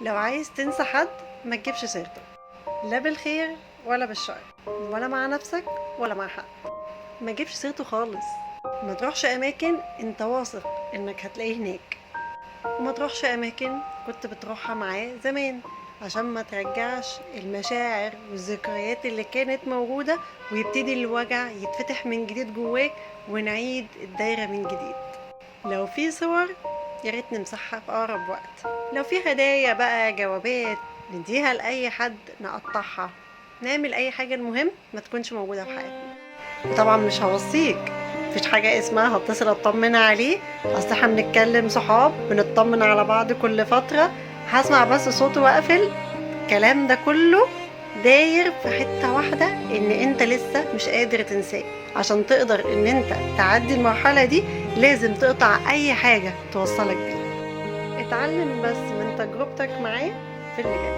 لو عايز تنسى حد ما تجيبش سيرته، لا بالخير ولا بالشر، ولا مع نفسك ولا مع حد. ما تجيبش سيرته خالص. ما تروحش اماكن انت واثق انك هتلاقيه هناك، وما تروحش اماكن كنت بتروحها معاه زمان، عشان ما ترجعش المشاعر والذكريات اللي كانت موجودة، ويبتدي الوجع يتفتح من جديد جواك، ونعيد الدايرة من جديد. لو في صور يا ريت نمسحها في اقرب وقت. لو في هدايا بقى، جوابات، نديها لاي حد، نقطعها، نعمل اي حاجة، المهم ما تكونش موجودة في حياتنا. وطبعا مش هوصيك، مفيش حاجة اسمها هتصل اطمن عليه، اصل احنا بنتكلم صحاب بنطمن على بعض كل فترة، هسمع بس صوته واقفل. الكلام ده كله داير في حتة واحدة، ان انت لسه مش قادر تنساه. عشان تقدر ان انت تعدي المرحلة دي لازم تقطع اي حاجة توصلك بيه. اتعلم بس من تجربتك معاه في اللي جاي.